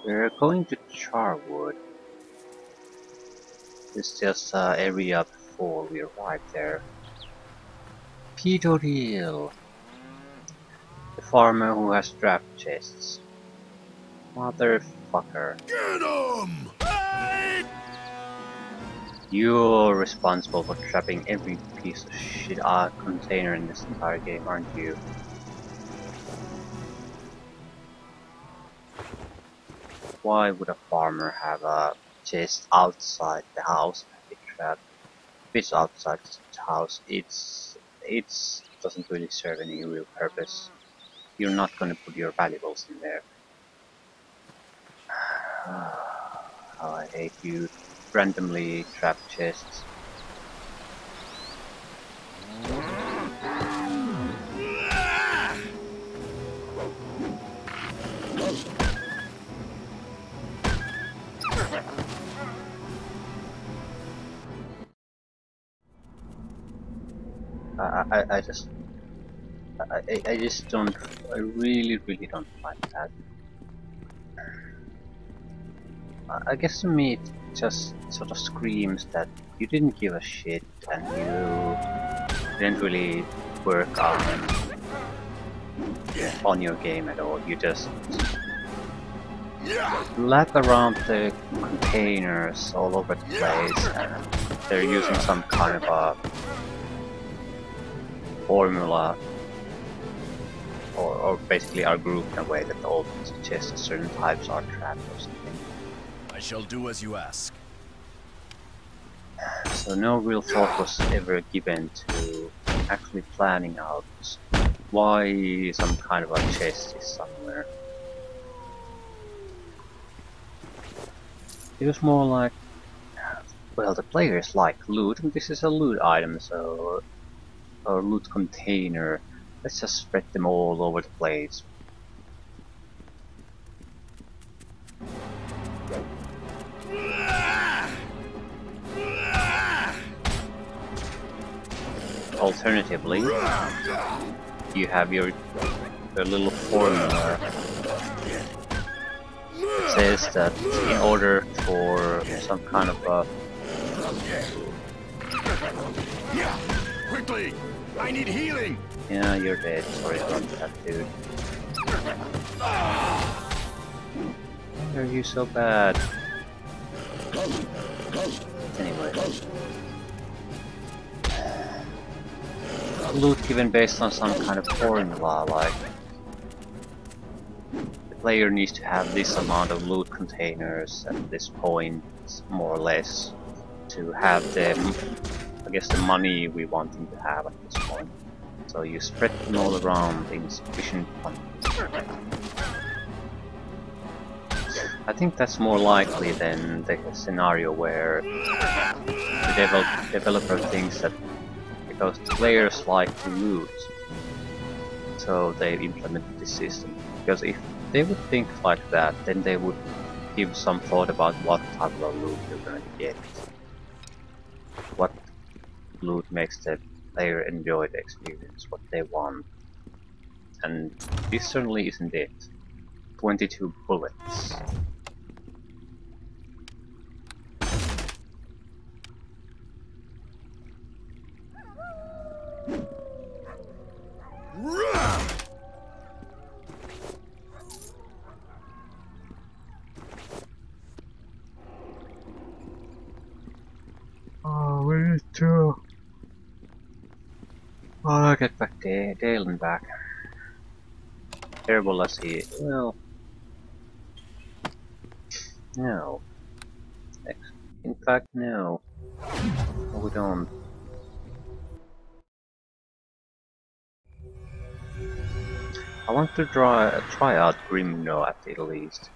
We're going to Charwood. It's just area before we arrive there. Peter Hill, the farmer who has trap chests. Motherfucker. Get him! You're responsible for trapping every piece of shit container in this entire game, aren't you? Why would a farmer have a chest outside the house and be trapped? If it's outside the house, it doesn't really serve any real purpose. You're not gonna put your valuables in there. Oh, I hate you. Randomly trap chests. I just don't, I really don't like that. I guess to me it just sort of screams that you didn't give a shit and you didn't really work on your game at all. You just lap around the containers all over the place and they're using some kind of a formula or basically are grouped in a way that all suggest certain types are trapped or something. I shall do as you ask. So no real thought was ever given to actually planning out why some kind of a chest is somewhere. It was more like, well, the players like loot, and this is a loot item, so or loot container. Let's just spread them all over the place. Alternatively, you have your little formula. It says that in order for some kind of a... Quickly! I need healing! Yeah, you're dead. Sorry about that, dude. Why are you so bad? Anyway. Loot given based on some kind of formula, like the player needs to have this amount of loot containers at this point, more or less, to have the, I guess, the money we want them to have at this point. So you spread them all around in sufficient quantity. I think that's more likely than the scenario where the developer thinks that because the players like to loot, so they implemented this system. Because if they would think like that, then they would give some thought about what type of loot you're gonna get. What loot makes the player enjoy the experience, what they want. And this certainly isn't it. 22 bullets. Oh, we need to... Oh, get back Dalen back. Terrible as he... well... no. In fact, no. No, we don't. I want to try out Grimno at the least.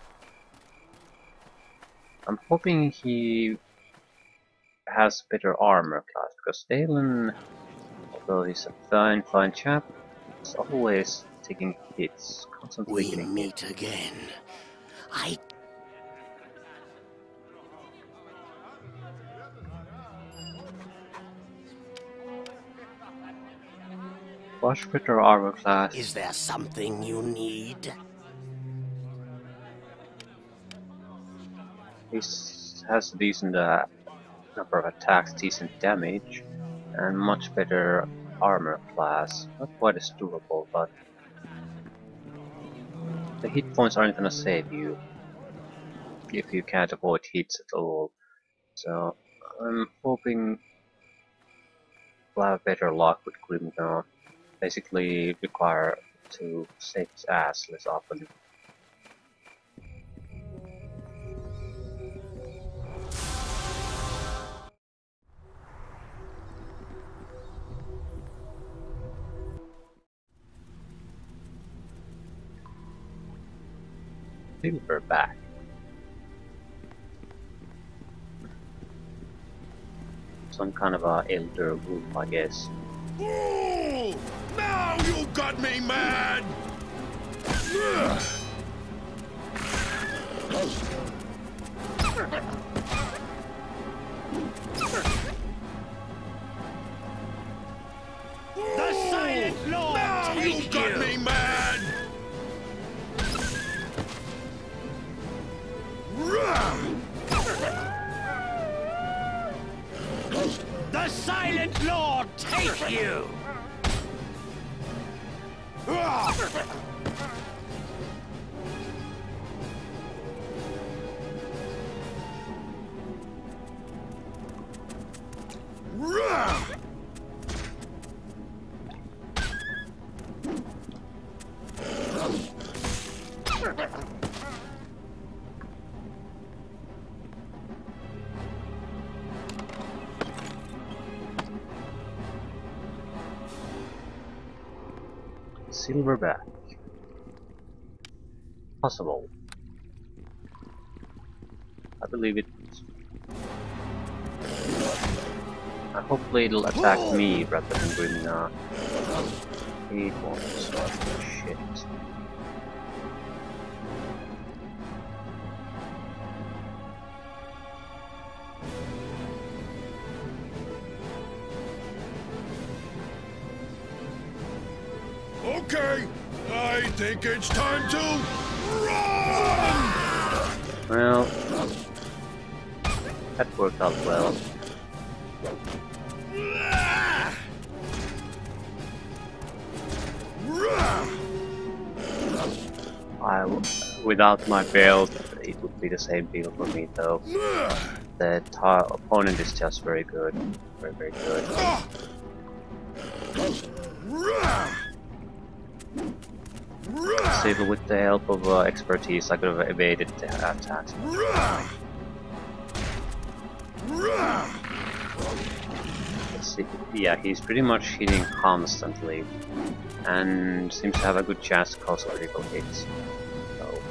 I'm hoping he has better armor class, because Dalen, although he's a fine chap, is always taking hits, constantly getting hit. We meet again. I... Much better armor class. Is there something you need? He has a decent number of attacks, decent damage, and much better armor class. Not quite as durable, but the hit points aren't gonna save you if you can't avoid hits at all. So I'm hoping we'll have better luck with Grimgar. Basically require to save his ass less often. Silverback. Some kind of a elder wolf, I guess. Ooh! Now you got me mad! The Silent Lord Now you take got you! me mad! The Silent Lord take you! Silverback. Possible. I believe it. Hopefully it'll attack me rather than Grimnar. It won't. Shit. Okay, I think it's time to run! Well, that worked out well. Without my belt, it would be the same deal for me though. The opponent is just very good. Very, very good. Still, with the help of expertise, I could have evaded the attacks. Let's see. Yeah, he's pretty much hitting constantly, and seems to have a good chance to cause critical hits. So,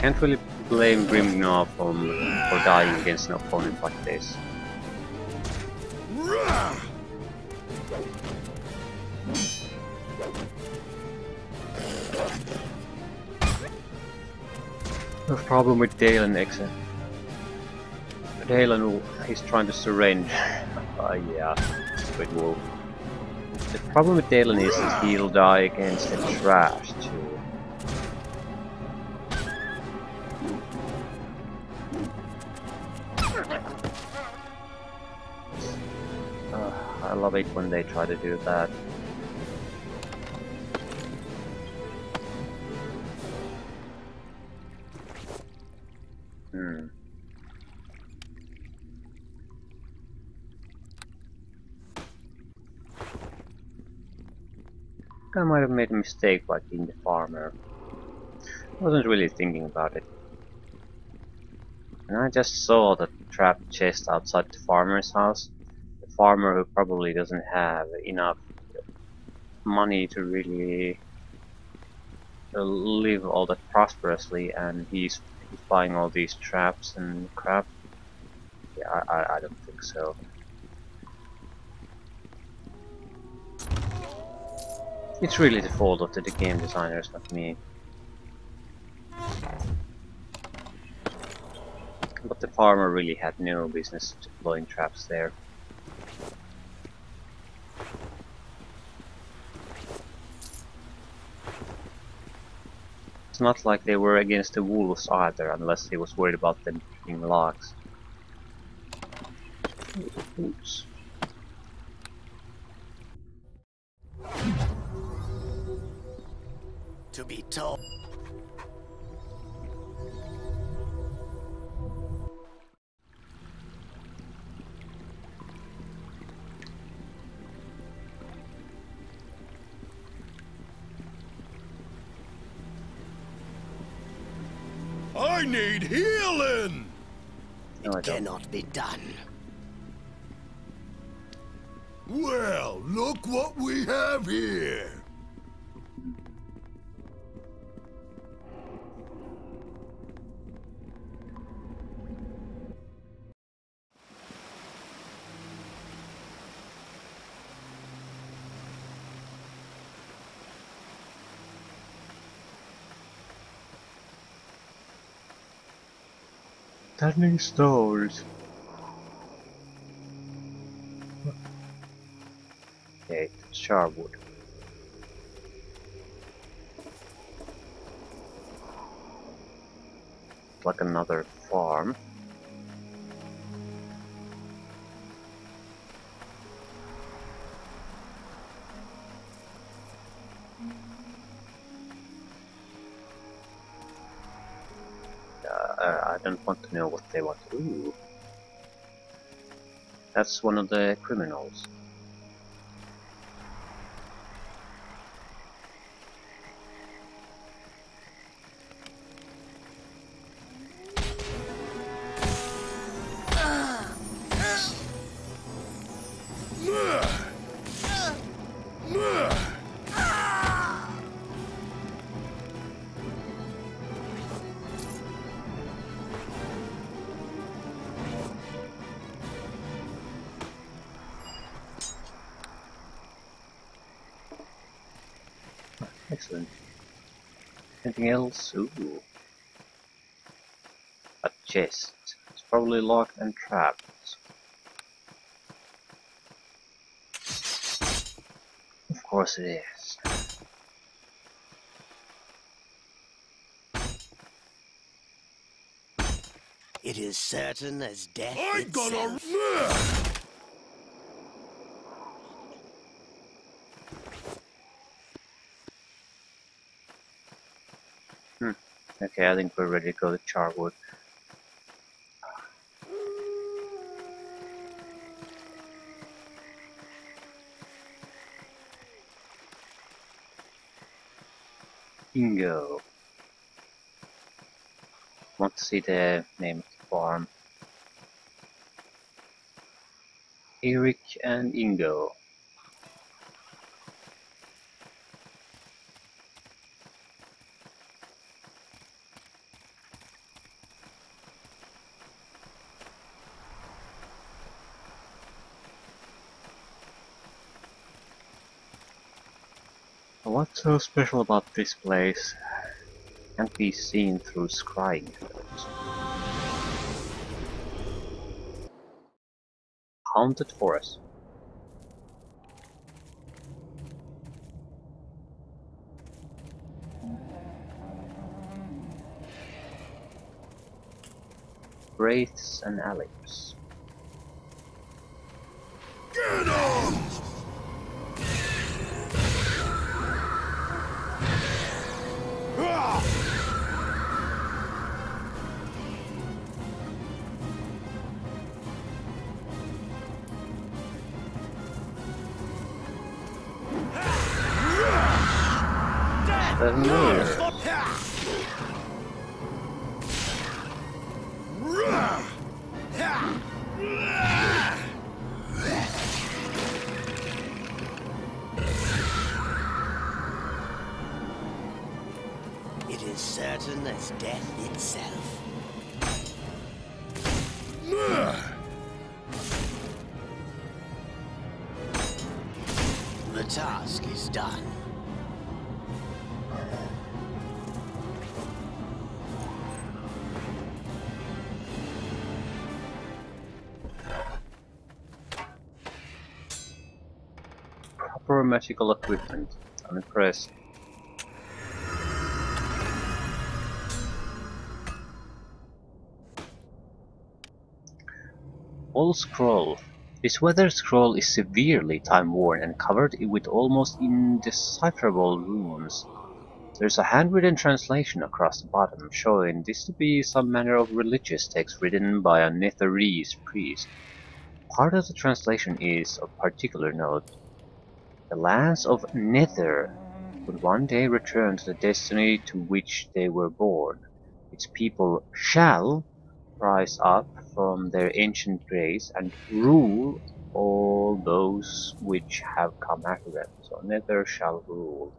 can't really blame Grimnar for dying against an opponent like this. The problem with Dalen exit. Dalen, he's trying to surrender. Yeah, stupid wolf. The problem with Dalen is that he'll die against the trash too. I love it when they try to do that. I might have made a mistake by being the farmer. I wasn't really thinking about it. And I just saw the trapped chest outside the farmer's house. The farmer who probably doesn't have enough money to really live all that prosperously, and he's buying all these traps and crap. Yeah, I don't think so. It's really the fault of the game designers, not me. But the farmer really had no business deploying traps there. It's not like they were against the wolves either, unless he was worried about them picking logs. Oops. To be told. I need healing! No, I It don't. cannot be done. Well, look what we have here! Turning stones. Okay, Charwood. Like another farm. I don't want to know what they want. Ooh. That's one of the criminals. Excellent. Anything else? Ooh. A chest. It's probably locked and trapped. Of course it is. It is certain as death I itself. gotta... Okay, I think we're ready to go to Charwood. Ingo. Want to see the name of the farm. Eric and Ingo. What's so special about this place? Can't be seen through scrying efforts. Haunted forest. Wraiths and alleys. Get him! Doesn't move. It is certain as death itself. The task is done. Proper magical equipment. I'm impressed. old scroll. This weathered scroll is severely time-worn and covered with almost indecipherable runes. There's a handwritten translation across the bottom, showing this to be some manner of religious text written by a Netherese priest. Part of the translation is of particular note. The lands of Nether would one day return to the destiny to which they were born. Its people shall rise up from their ancient graves and rule all those which have come after them. So Nether shall rule.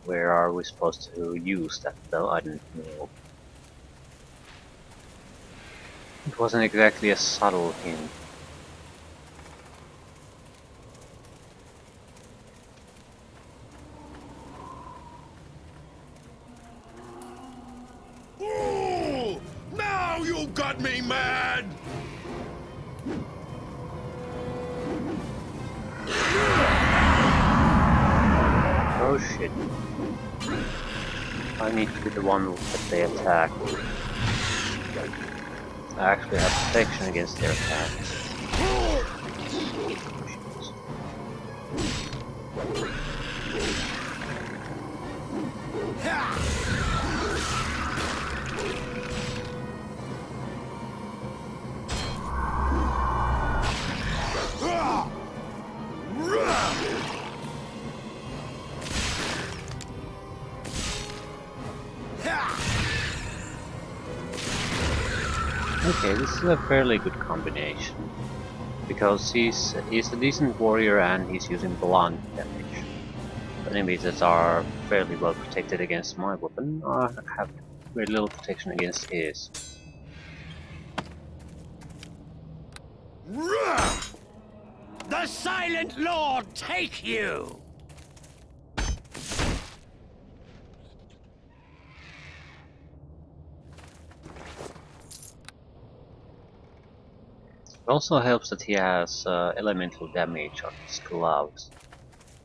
Where are we supposed to use that though? I didn't know. It wasn't exactly a subtle hint. Ooh, now you got me mad! Oh shit. I need to be the one that they attack. I actually have protection against their attacks. Okay, this is a fairly good combination. Because he's a decent warrior and he's using blunt damage. Enemies that are fairly well protected against my weapon have very little protection against his. The Silent Lord take you! It also helps that he has elemental damage on his gloves.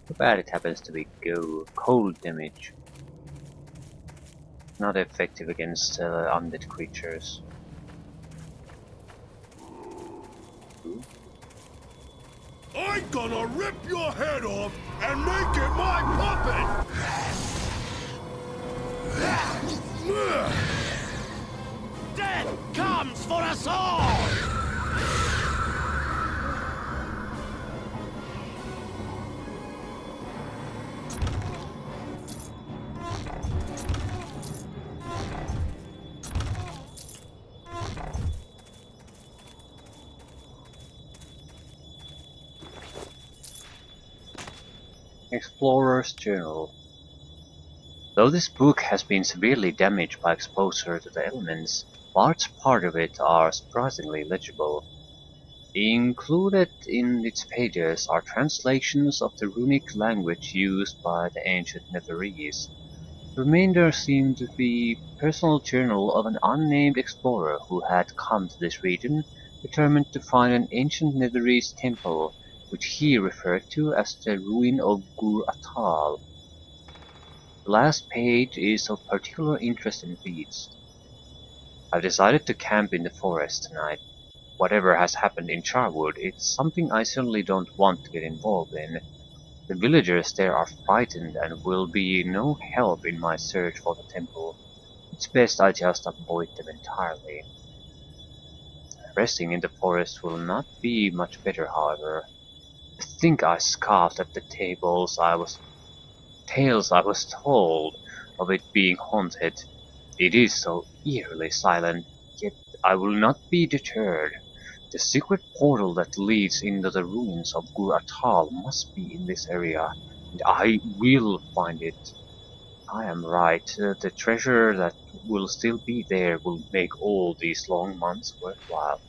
Too bad it happens to be cold damage. Not effective against undead creatures. I'm gonna rip your head off and make it my puppet! Death comes for us all! Explorer's Journal. Though this book has been severely damaged by exposure to the elements, large part of it are surprisingly legible. Included in its pages are translations of the runic language used by the ancient Netherese. The remainder seem to be personal journal of an unnamed explorer who had come to this region, determined to find an ancient Netherese temple, which he referred to as the ruin of Gur Atal. The last page is of particular interest and reads: I've decided to camp in the forest tonight. Whatever has happened in Charwood, it's something I certainly don't want to get involved in. The villagers there are frightened and will be no help in my search for the temple. It's best I just avoid them entirely. Resting in the forest will not be much better, however. I think I scoffed at the tales I was told of it being haunted. It is so eerily silent, yet I will not be deterred. The secret portal that leads into the ruins of Gur Atal must be in this area, and I will find it. I am right. The treasure that will still be there will make all these long months worthwhile.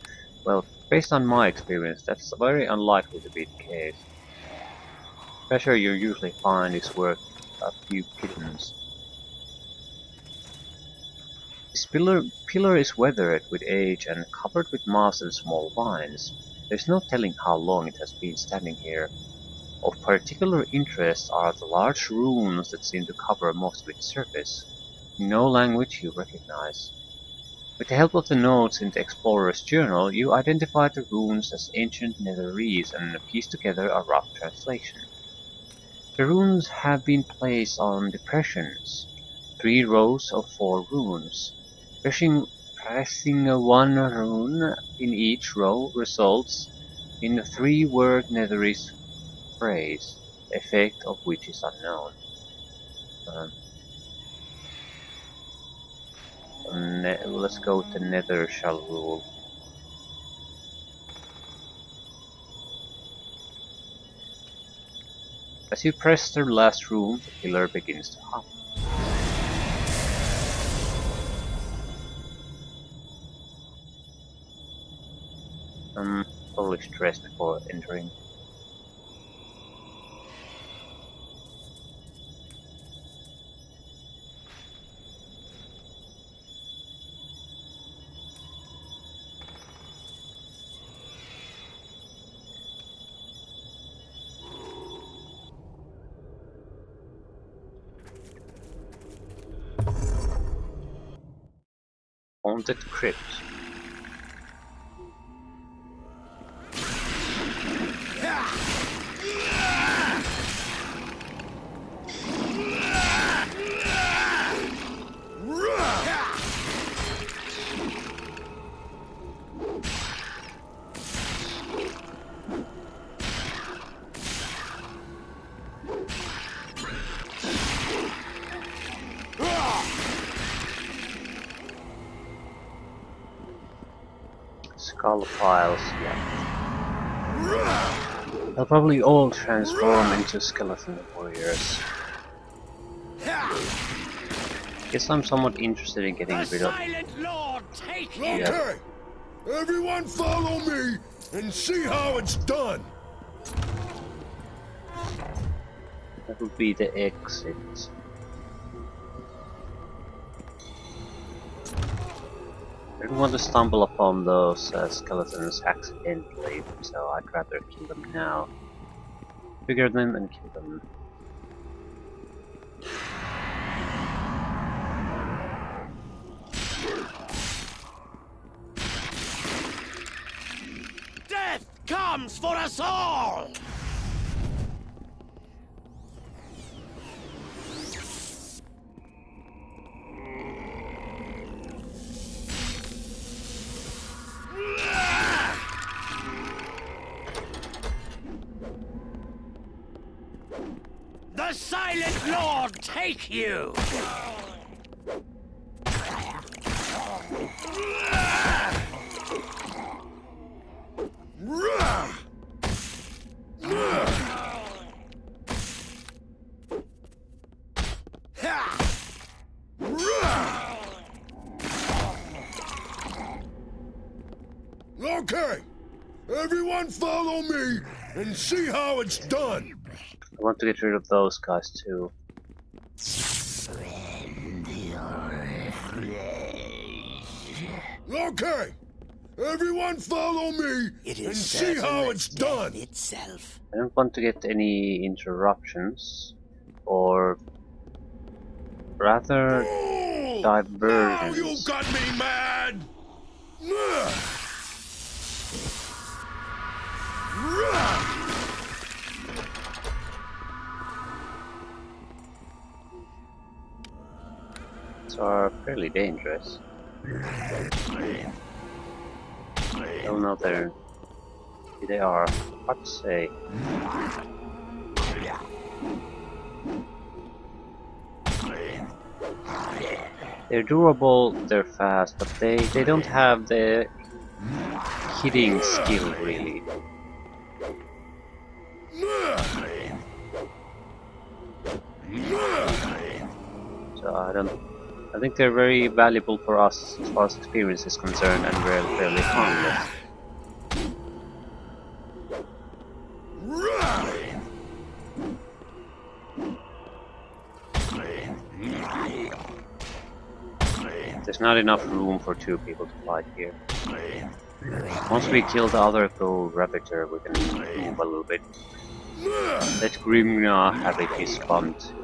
Well, based on my experience, that's very unlikely to be the case. Treasure you usually find is worth a few pittance. This pillar is weathered with age and covered with moss and small vines. There's no telling how long it has been standing here. Of particular interest are the large runes that seem to cover most of its surface. No language you recognize. With the help of the notes in the Explorer's Journal, you identify the runes as ancient Netherese and piece together a rough translation. The runes have been placed on depressions, 3 rows of 4 runes. Pressing one rune in each row results in a 3-word Netherese phrase, the effect of which is unknown. Let's go to Nether shall rule. As you press the last rune, the pillar begins to hum. Probably stressed before entering. Haunted Crypt. Skull files, yeah. They'll probably all transform into skeleton warriors. Guess I'm somewhat interested in getting rid of. Okay, everyone follow me and see how it's done. That would be the exit. I don't want to stumble upon those skeletons accidentally, so I'd rather kill them now. Figure them and kill them. Death comes for us all! The Silent Lord take you! Okay, everyone follow me and see how it's done. I want to get rid of those guys too. Okay, everyone follow me and see how it's done. Itself. I don't want to get any interruptions, or rather Now you diversions. got me mad. These are fairly dangerous. Oh no, here they are. What to say? They're durable, they're fast, but they don't have the hitting skill really. So I think they're very valuable for us as far as experience is concerned, and we're fairly harmless. There's not enough room for two people to fight here. Once we kill the other gold raptor, we can move a little bit. Let Grimna have it his fun too.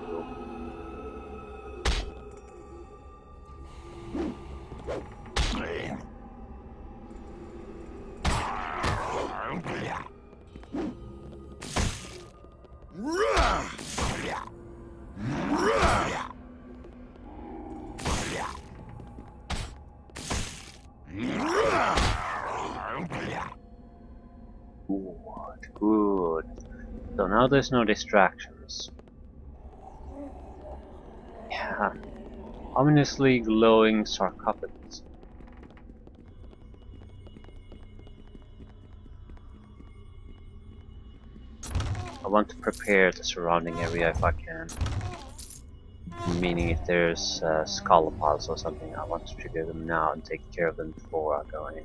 Good. So now there's no distractions. Yeah. Ominously glowing sarcophagus. I want to prepare the surrounding area if I can. Meaning if there's skull piles or something, I want to trigger them now and take care of them before I go in.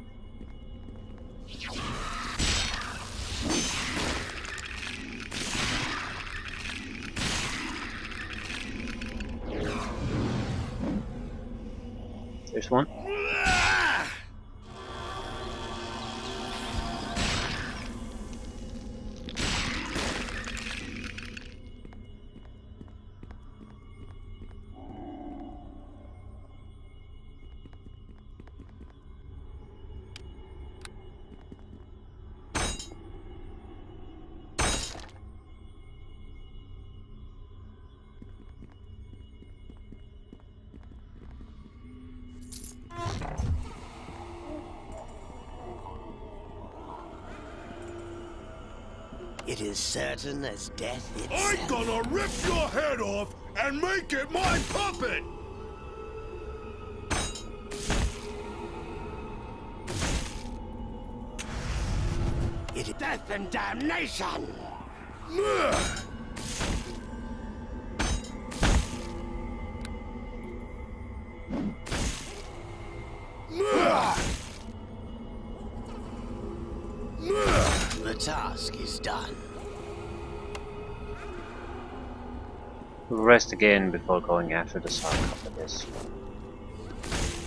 There's one. It is certain as death I'm itself. gonna rip your head off and make it my puppet! It is death and damnation! The task is done. We'll rest again before going after the sarcophagus.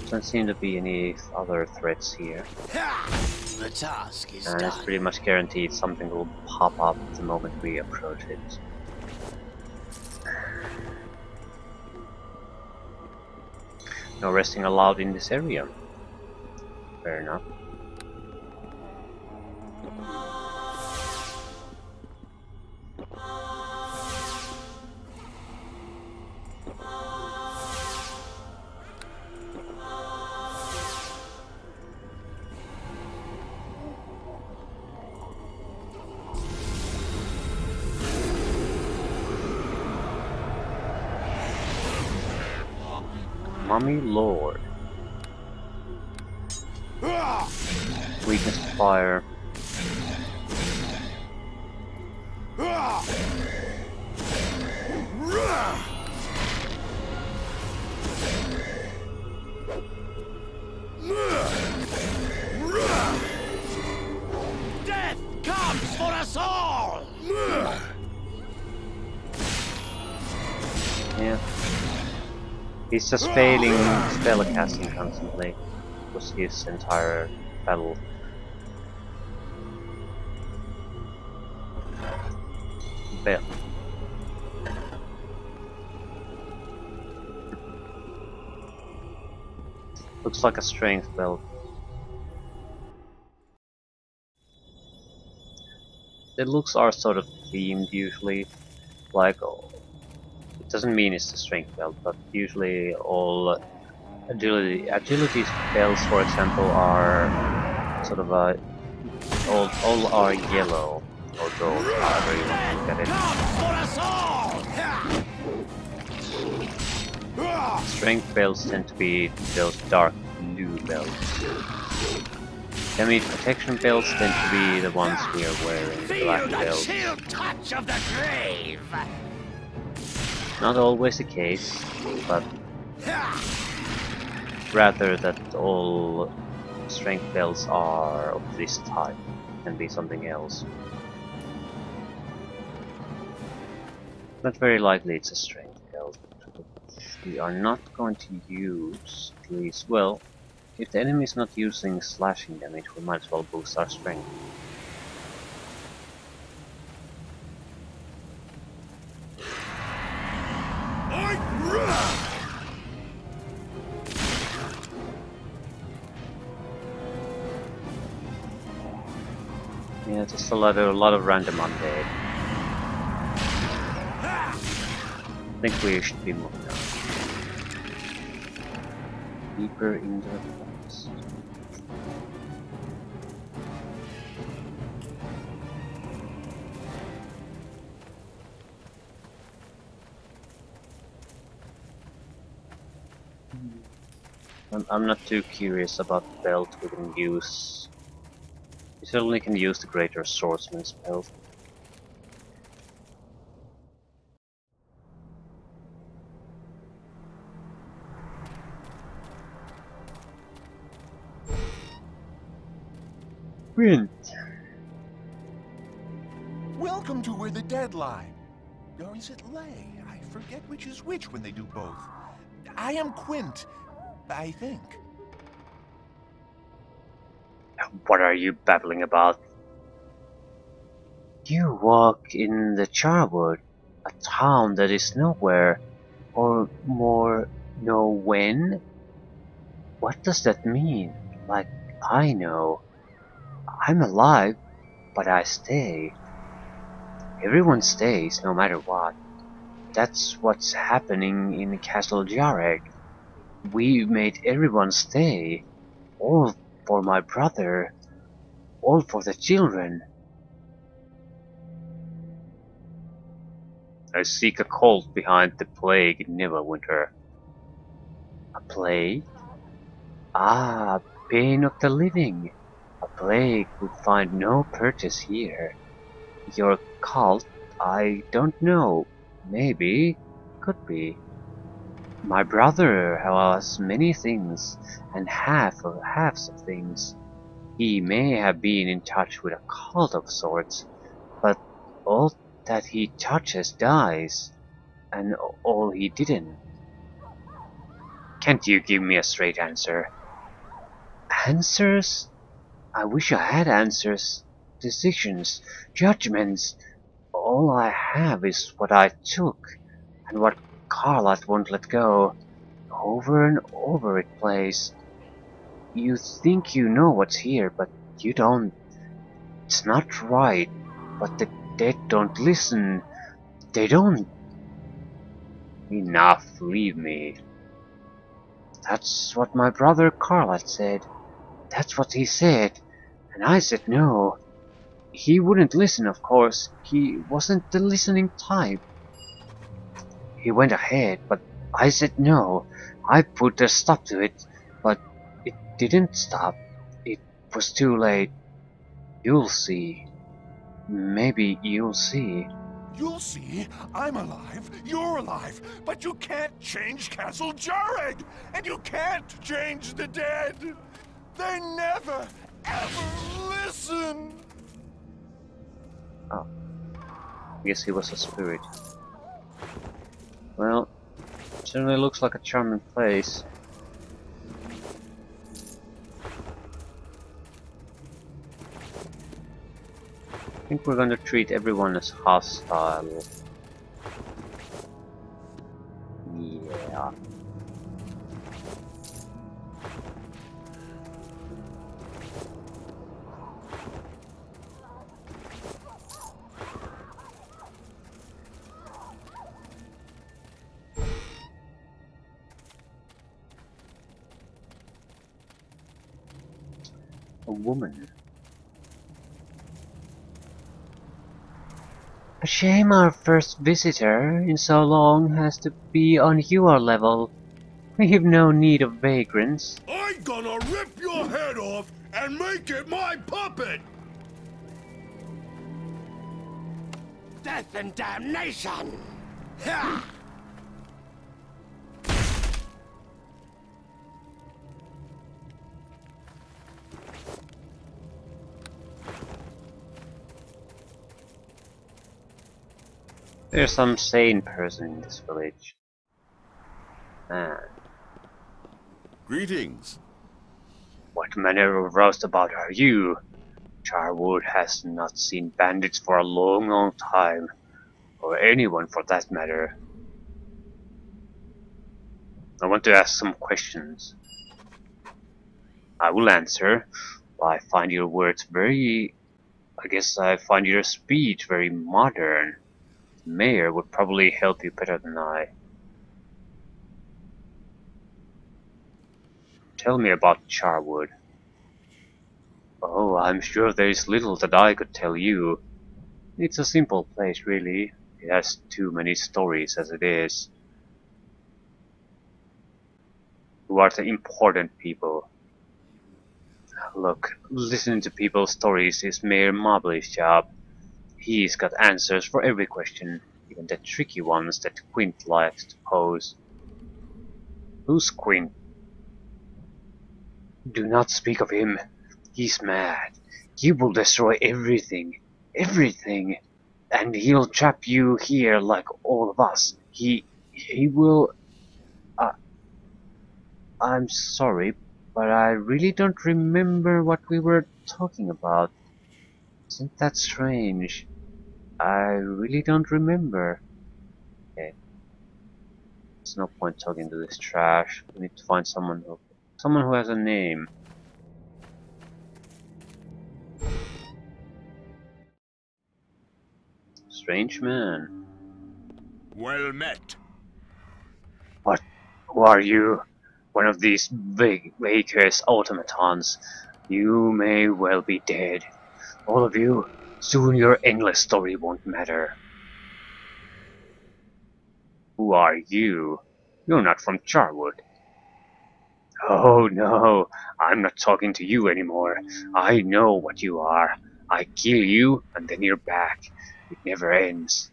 Doesn't seem to be any other threats here. The task is And done. it's pretty much guaranteed something will pop up the moment we approach it. No resting allowed in this area. Fair enough. Mummy Lord. Weakness to fire. Death comes for us all! Yeah. He's just failing spell casting constantly. Was his entire battle. Bell. Looks like a strength belt. The looks are sort of themed usually, like it doesn't mean it's a strength belt, but usually all agility belts, for example, are sort of all are yellow or gold, however you want to look at it. Strength belts tend to be those dark blue belts. Damage protection belts tend to be the ones we are wearing, black belts. Chill touch of the grave! Not always the case, but rather that all strength belts are of this type, can be something else. But very likely it's a strength belt. we are not going to use, at least, well, if the enemy is not using slashing damage, we might as well boost our strength. Yeah, just a lot of random undead. I think we should be moving on. Deeper into the forest. I'm not too curious about the belt we can use. We certainly can use the Greater Swordsman's belt. Print. Welcome to where the dead lie. Or is it lay? I forget which is which when they do both. I am Quint, I think. What are you babbling about? You walk in the Charwood, a town that is nowhere, or more, know when? What does that mean? Like, I know. I'm alive, but I stay. Everyone stays, no matter what. That's what's happening in Castle Jarek. We made everyone stay. All for my brother. All for the children. I seek a cult behind the plague in Neverwinter. A plague? Ah, pain of the living. A plague would find no purchase here. Your cult? I don't know. Maybe. Could be. My brother has many things, and halves of things. He may have been in touch with a cult of sorts, but all that he touches dies, and all he didn't. Can't you give me a straight answer? Answers? I wish I had answers. Decisions, judgments. All I have is what I took, and what Carlat won't let go. Over and over it plays. You think you know what's here, but you don't. It's not right, but the dead don't listen. They don't. Enough, leave me. That's what my brother Carlat said. That's what he said, and I said no. He wouldn't listen, of course. He wasn't the listening type. He went ahead, but I said no. I put a stop to it, but it didn't stop. It was too late. You'll see. Maybe you'll see. You'll see. I'm alive. You're alive. But you can't change Castle Jarek. And you can't change the dead. They never, ever listen. Oh. I guess he was a spirit. Well, certainly looks like a charming place. I think we're gonna treat everyone as hostile. Yeah. A woman. A shame our first visitor in so long has to be on your level. We've no need of vagrants. I'm gonna rip your head off and make it my puppet! Death and damnation! Ha! There's some sane person in this village. man. Greetings. What manner of roustabout are you? Charwood has not seen bandits for a long, long time. Or anyone for that matter. I want to ask some questions. I will answer. I find your words very... I guess I find your speech very modern. The mayor would probably help you better than I. Tell me about Charwood. Oh, I'm sure there is little that I could tell you. It's a simple place, really. It has too many stories as it is. Who are the important people? Look, listening to people's stories is Mayor Marbly's job. He's got answers for every question, even the tricky ones that Quint likes to pose. Who's Quint? Do not speak of him. He's mad. He will destroy everything. Everything. And he'll trap you here like all of us. He will... I'm sorry, but I really don't remember what we were talking about. Isn't that strange? I really don't remember. Okay. There's no point talking to this trash. We need to find someone who has a name. Strange man. Well met. What? Who are you? One of these big Baker's automatons. You may well be dead. All of you. Soon your endless story won't matter. Who are you? You're not from Charwood. Oh no, I'm not talking to you anymore. I know what you are. I kill you and then you're back. It never ends.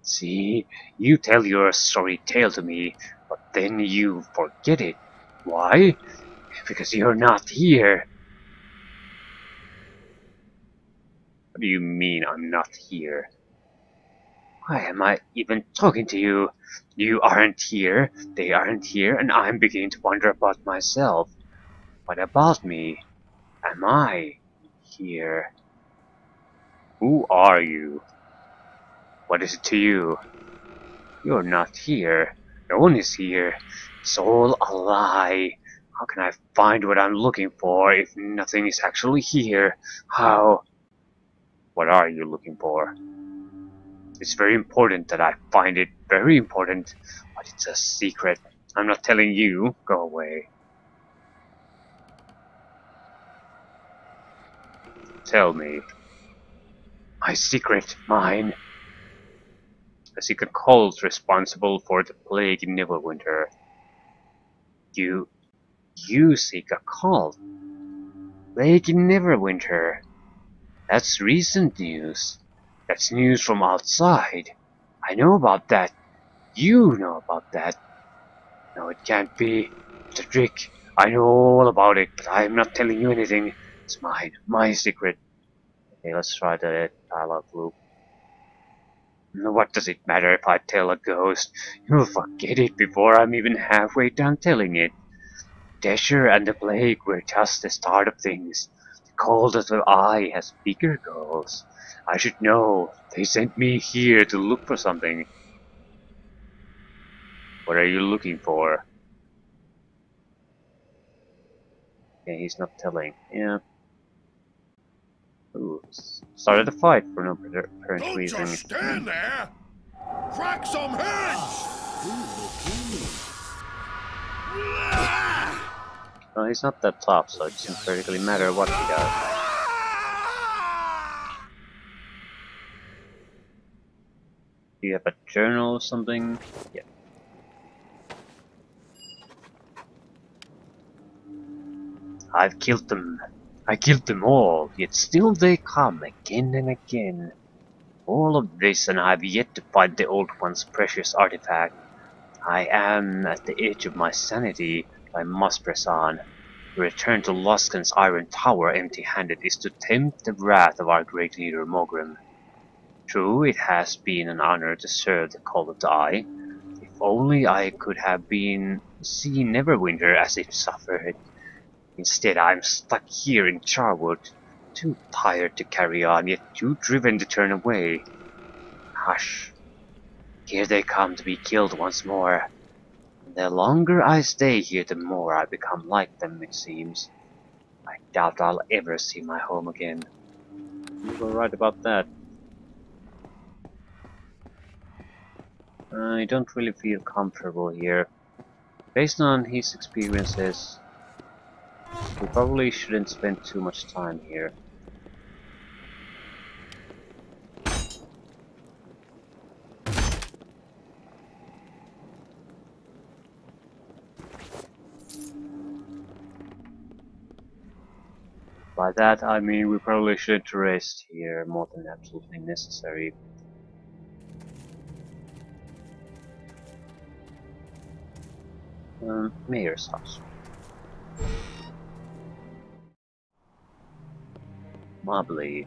See, you tell your story tale to me, but then you forget it. Why? Because you're not here. What do you mean I'm not here? Why am I even talking to you? You aren't here, they aren't here, and I'm beginning to wonder about myself. What about me? Am I here? Who are you? What is it to you? You're not here. No one is here. It's all a lie. How can I find what I'm looking for if nothing is actually here? How? What are you looking for? It's very important that I find it. Very important. But it's a secret. I'm not telling you. Go away. Tell me. My secret. Mine. A secret cult responsible for the plague in Neverwinter. You seek a cult? Plague in Neverwinter? That's recent news. That's news from outside. I know about that. You know about that. No, it can't be. It's a trick. I know all about it, but I'm not telling you anything. It's mine. My secret. Okay, let's try the dialogue loop. What does it matter if I tell a ghost? You'll forget it before I'm even halfway done telling it. Dasher and the plague were just the start of things. The cult of the eye has bigger goals. I should know. They sent me here to look for something. What are you looking for? Okay, he's not telling. Yeah. Ooh, started a fight for no apparent Don't reason. just stand there! Crack some heads! No, he's not that tough, so it doesn't particularly matter what he does. Do you have a journal or something? Yeah. I've killed them. I killed them all, yet still they come again and again. All of this, and I've yet to find the Old One's precious artifact. I am at the edge of my sanity, but I must press on. To return to Luskan's iron tower empty-handed is to tempt the wrath of our great leader Mogrim. True, it has been an honor to serve the Call of the Eye. If only I could have been seen Neverwinter as it suffered. Instead, I'm stuck here in Charwood, too tired to carry on, yet too driven to turn away. Hush. Here they come to be killed once more. The longer I stay here, the more I become like them, it seems. I doubt I'll ever see my home again. You were right about that. I don't really feel comfortable here. Based on his experiences, we probably shouldn't spend too much time here. By that I mean we probably shouldn't rest here more than absolutely necessary. Mayor's house. Mobley.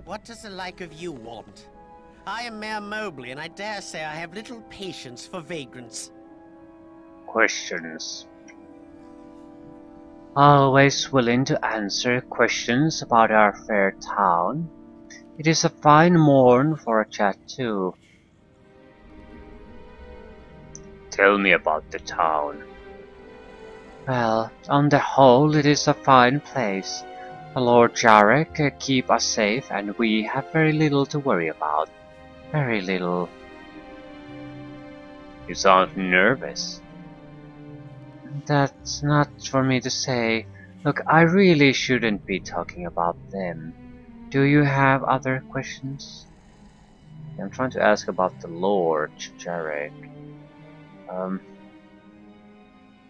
What does the like of you want? I am Mayor Mobley, and I dare say I have little patience for vagrants. Questions. Always willing to answer questions about our fair town. It is a fine morn for a chat too. Tell me about the town. Well, on the whole it is a fine place. Lord Jarek keep us safe, and we have very little to worry about. Very little. You sound nervous. That's not for me to say. Look, I really shouldn't be talking about them. Do you have other questions? I'm trying to ask about the Lord Jarek.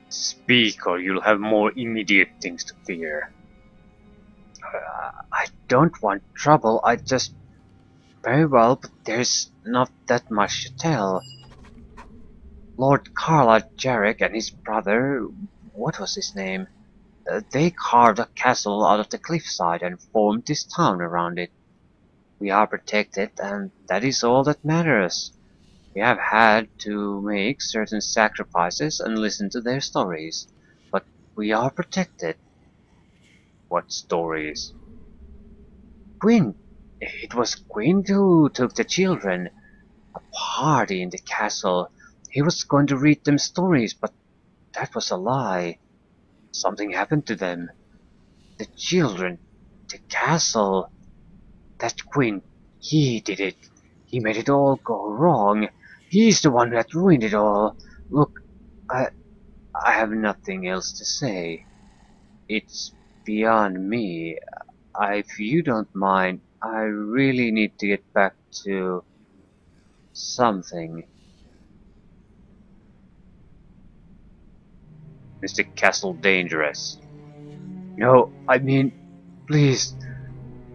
Speak, or you'll have more immediate things to fear. I don't want trouble, I just... Very well, but there's not that much to tell. Lord Carla Jarek and his brother... what was his name? They carved a castle out of the cliffside and formed this town around it. We are protected, and that is all that matters. We have had to make certain sacrifices and listen to their stories, but we are protected. What stories? Gwyn. It was Gwyn who took the children. A party in the castle. He was going to read them stories, but that was a lie. Something happened to them. The children. The castle. That Gwyn. He did it. He made it all go wrong. He's the one that ruined it all. Look, I have nothing else to say. It's beyond me. If you don't mind, I really need to get back to something. Is the castle dangerous? No, I mean, please,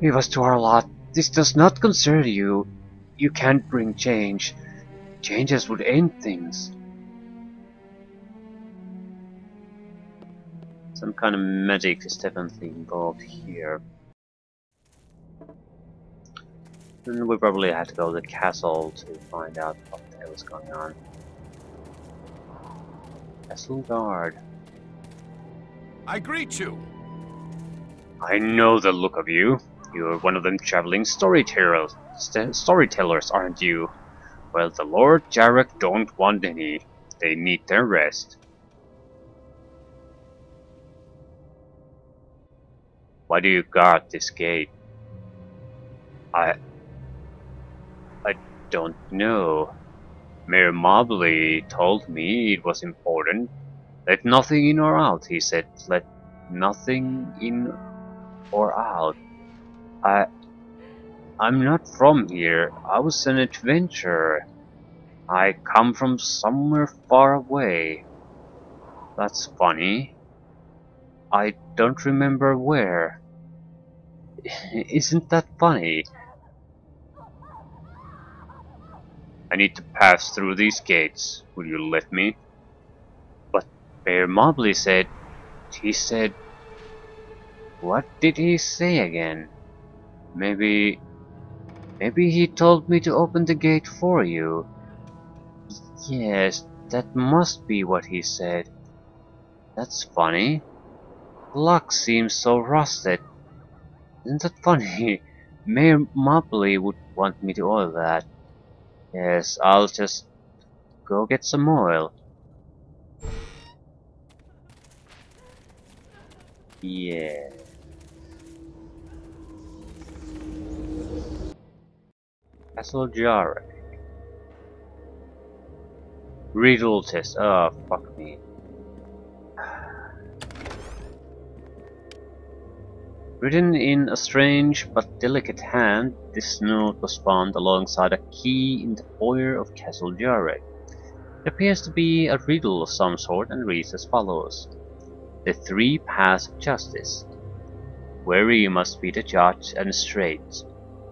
leave us to our lot. This does not concern you. You can't bring change. Changes would end things. Some kind of magic is definitely involved here. And we probably had to go to the castle to find out what the hell is going on. Castle guard. I greet you. I know the look of you. You're one of them traveling storytellers, aren't you? Well, the Lord Jarek don't want any. They need their rest. Why do you guard this gate? I don't know. Mayor Mobley told me it was important. Let nothing in or out, he said. Let nothing in or out. I'm not from here. I was an adventurer. I come from somewhere far away. That's funny. I don't remember where. Isn't that funny? I need to pass through these gates. Will you let me? But Mayor Mobley said... He said... What did he say again? Maybe he told me to open the gate for you. Yes, that must be what he said. That's funny. The lock seems so rusted. Isn't that funny? Mayor Mobley would want me to oil that. Yes, I'll just go get some oil. Yeah. Castle Jarek. Riddle test. Oh, fuck me. Written in a strange but delicate hand, this note was found alongside a key in the foyer of Castle Jarek. It appears to be a riddle of some sort and reads as follows. The three paths of justice. Wary must be the judge and straight.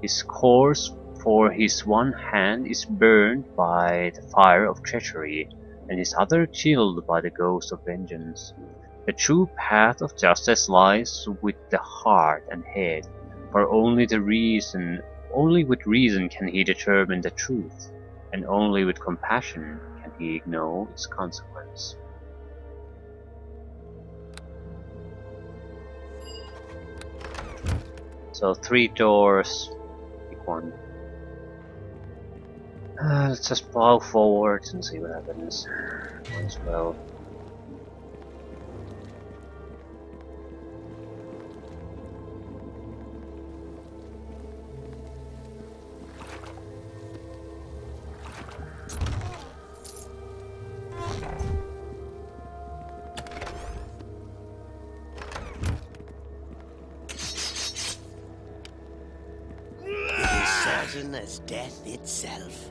His course for his one hand is burned by the fire of treachery, and his other chilled by the ghost of vengeance. The true path of justice lies with the heart and head, for only with reason can he determine the truth, and only with compassion can he know its consequence. So 3 doors, pick one. Let's just plow forwards and see what happens. As well. Certain as death itself.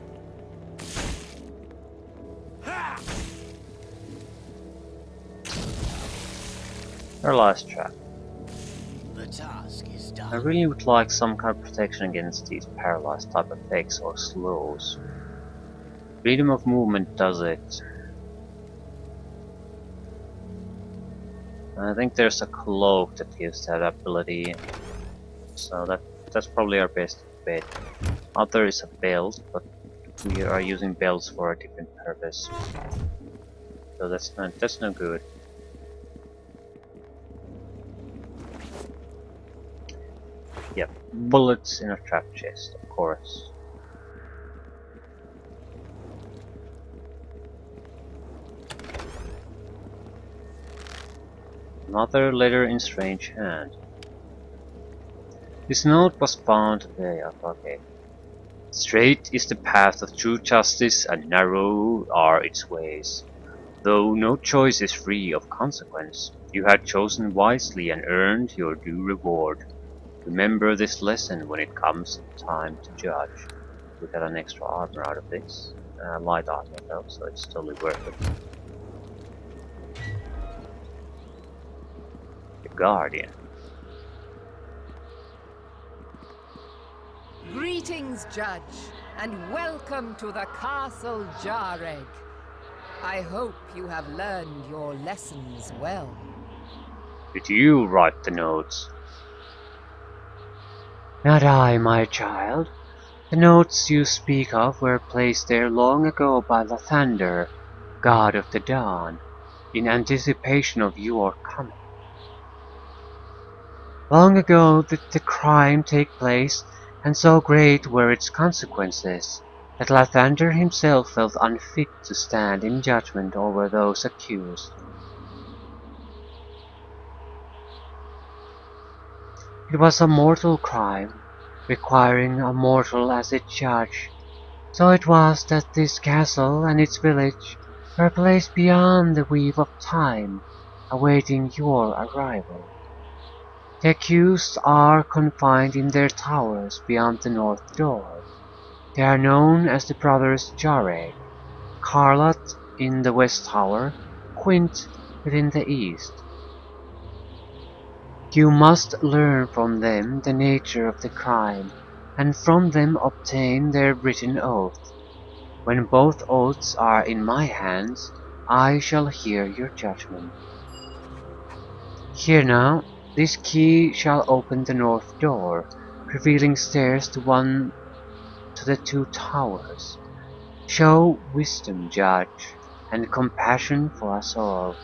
Paralyzed trap. The task is done. I really would like some kind of protection against these paralyzed type effects or slows. Freedom of movement does it. I think there's a cloak that gives that ability, so that's probably our best bet. Other is a belt, but we are using belts for a different purpose, so that's no good. Yep, bullets in a trap chest, of course. Another letter in strange hand. This note was found today. Okay. Straight is the path of true justice, and narrow are its ways. Though no choice is free of consequence, you had chosen wisely and earned your due reward. Remember this lesson when it comes time to judge. We got an extra armor out of this. Light armor though, so it's totally worth it. The Guardian. Greetings, Judge, and welcome to the Castle Jareg. I hope you have learned your lessons well. Did you write the notes? Not I, my child. The notes you speak of were placed there long ago by Lathander, god of the dawn, in anticipation of your coming. Long ago did the crime take place, and so great were its consequences, that Lathander himself felt unfit to stand in judgment over those accused. It was a mortal crime, requiring a mortal as its judge. So it was that this castle and its village were placed beyond the weave of time, awaiting your arrival. The accused are confined in their towers beyond the north door. They are known as the brothers Jareg, Carlot in the west tower, Quint within the east. You must learn from them the nature of the crime, and from them obtain their written oath. When both oaths are in my hands, I shall hear your judgment. Here now, this key shall open the north door, revealing stairs to the two towers. Show wisdom, judge, and compassion for us all.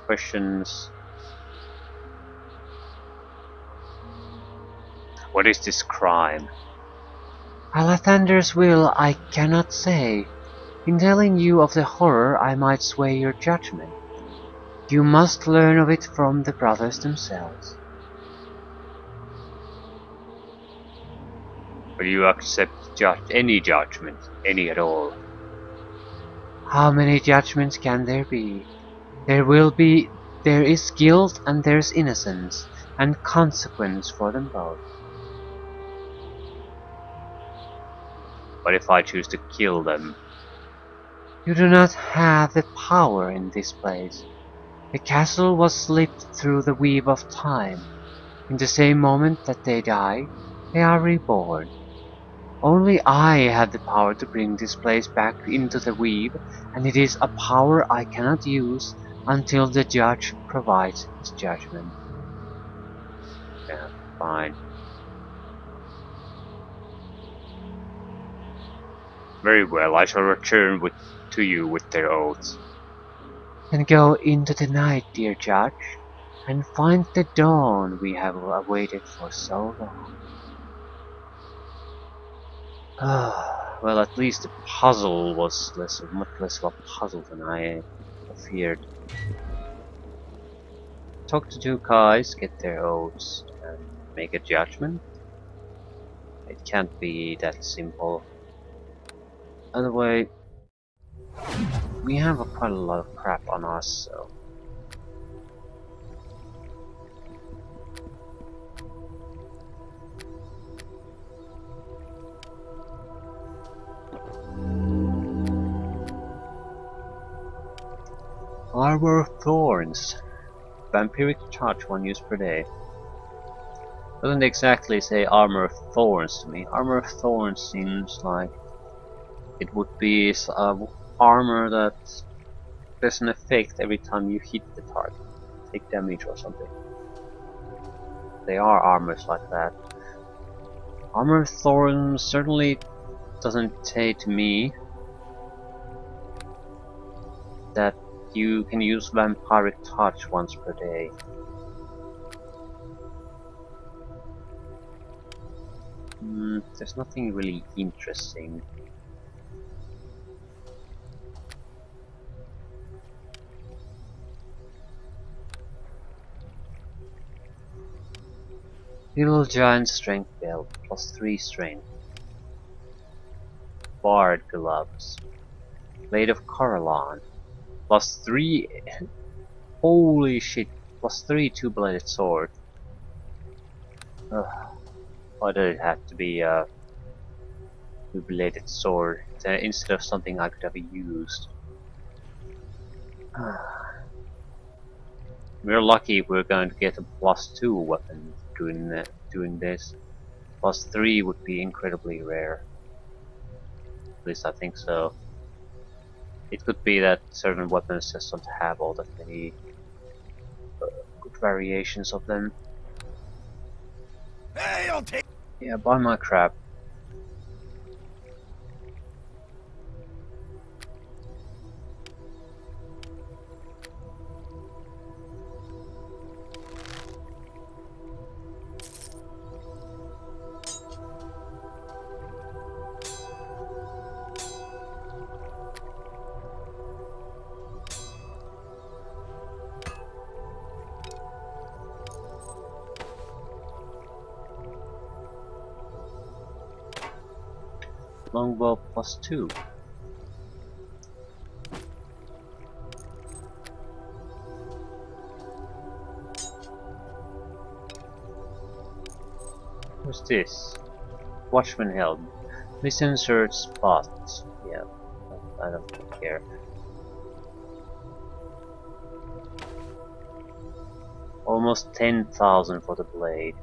Questions? What is this crime? Alathander's will I cannot say. In telling you of the horror I might sway your judgment. You must learn of it from the brothers themselves. Will you accept any judgment, any at all? How many judgments can there be? There is guilt and there's innocence, and consequence for them both. What if I choose to kill them? You do not have the power in this place. The castle was slipped through the weave of time. In the same moment that they die, they are reborn. Only I have the power to bring this place back into the weave, and it is a power I cannot use until the judge provides his judgment. Yeah, fine. Very well, I shall return to you with their oaths. Then go into the night, dear judge, and find the dawn we have awaited for so long. Well, at least the puzzle was much less of a puzzle than I feared. Talk to two guys, get their oaths, and make a judgment. It can't be that simple. Other way, we have quite a lot of crap on us, so. Armor of Thorns. Vampiric charge 1 use per day. Doesn't exactly say Armor of Thorns to me. Armor of Thorns seems like it would be armor that there's an effect every time you hit the target. Take damage or something. They are armors like that. Armor of Thorns certainly doesn't say to me that you can use Vampiric Touch once per day. There's nothing really interesting. Little Giant Strength Belt, +3 strength. Bard Gloves. Blade of Coralon, +3. Holy shit, +3 two-bladed sword. Why did it have to be a two-bladed sword instead of something I could have used? We're lucky if we're going to get a +2 weapon doing this. +3 would be incredibly rare. At least I think so. It could be that certain weapons just don't have all that many good variations of them. Hey, I'll take. Yeah, buy my crap. Longbow +2. What's this? Watchman helm. Listen, search, spots. Yeah, I don't care. Almost 10,000 for the blade.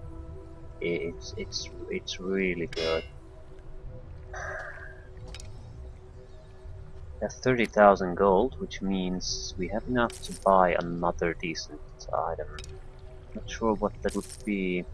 It's really good. That's 30,000 gold, which means we have enough to buy another decent item. Not sure what that would be.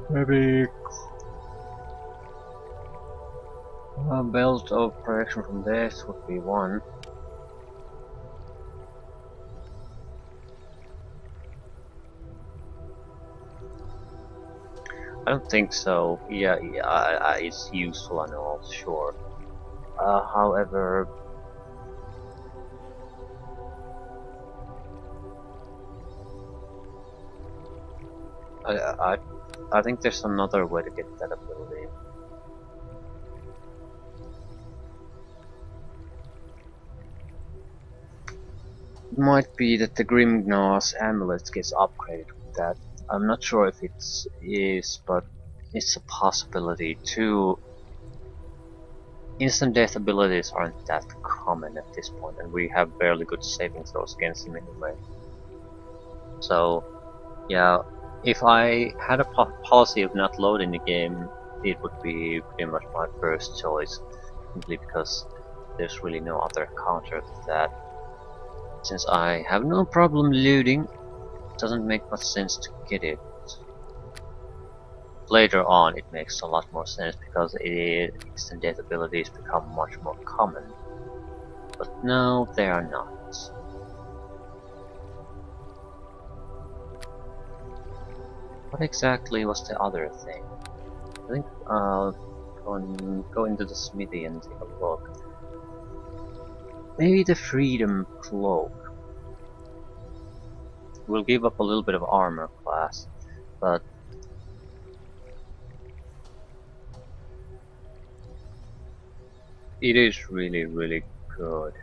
Maybe a belt of protection from death would be one. I don't think so. Yeah, it's useful and all, sure. However, I think there's another way to get that ability. It might be that the Grimgnaw's amulet gets upgraded with that. I'm not sure if it is, but it's a possibility. Two instant death abilities aren't that common at this point, and we have barely good saving throws against them anyway. So, yeah, if I had a policy of not loading the game, it would be pretty much my first choice, simply because there's really no other counter to that. Since I have no problem looting, it doesn't make much sense to get it. Later on it makes a lot more sense because instant death abilities become much more common. But no, they are not. What exactly was the other thing? I think I'll go into the smithy and take a look. Maybe the freedom cloak. We'll give up a little bit of armor class, but it is really good.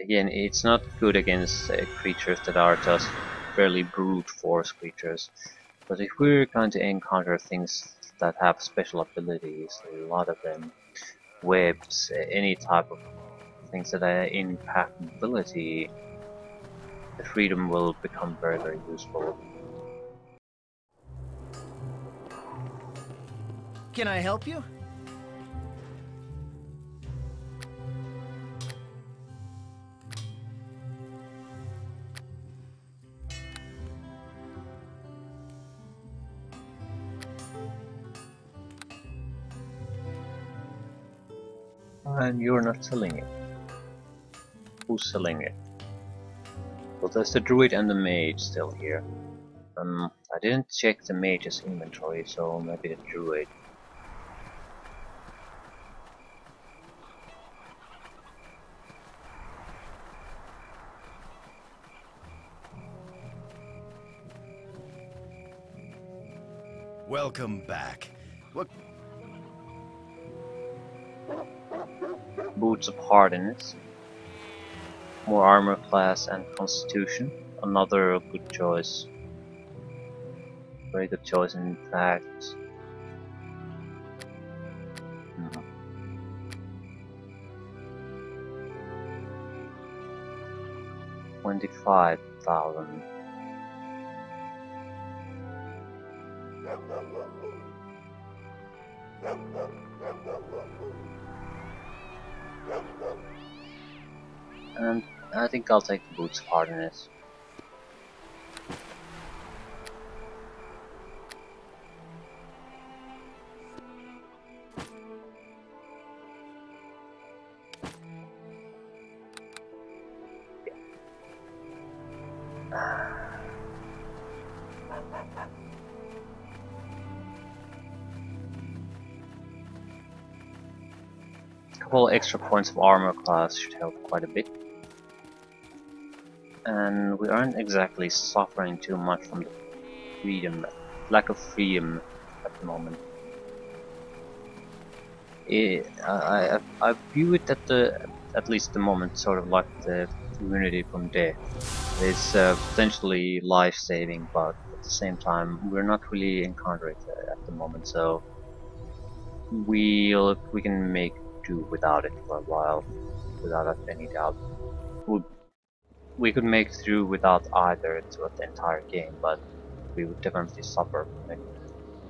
Again, it's not good against creatures that are just fairly brute force creatures, but if we're going to encounter things that have special abilities, a lot of them, webs, any type of things that are impact mobility, the freedom will become very useful. Can I help you? And you're not selling it. Who's selling it? Well, there's the druid and the mage still here. I didn't check the mage's inventory, so maybe the druid. Welcome back. What? Boots of Hardiness. More armor class and constitution. Another good choice. Very good choice in fact. 25,000. And I think I'll take the boots of hardness. couple extra points of armor class should help quite a bit. And we aren't exactly suffering too much from the lack of freedom at the moment. I view it at least the moment sort of like the immunity from death. It's potentially life-saving, but at the same time we're not really encountering it at the moment, so we can make do without it for a while, without any doubt. We could make through without either throughout the entire game, but we would definitely suffer from it.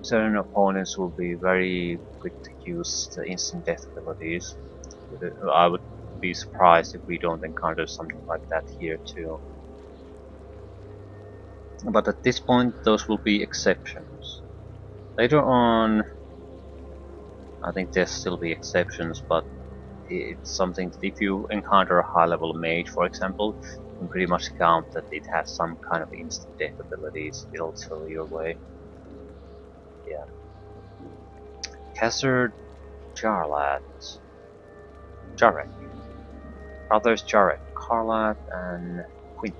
Certain opponents will be very quick to use the instant death abilities. I would be surprised if we don't encounter something like that here too. But at this point, those will be exceptions. Later on, I think there'll still be exceptions, but it's something that if you encounter a high-level mage, for example, you can pretty much count that it has some kind of instant death abilities. It'll throw your way. Yeah. Caster Jarlath. Jarek. Brothers Jarek, Karlat and Quint.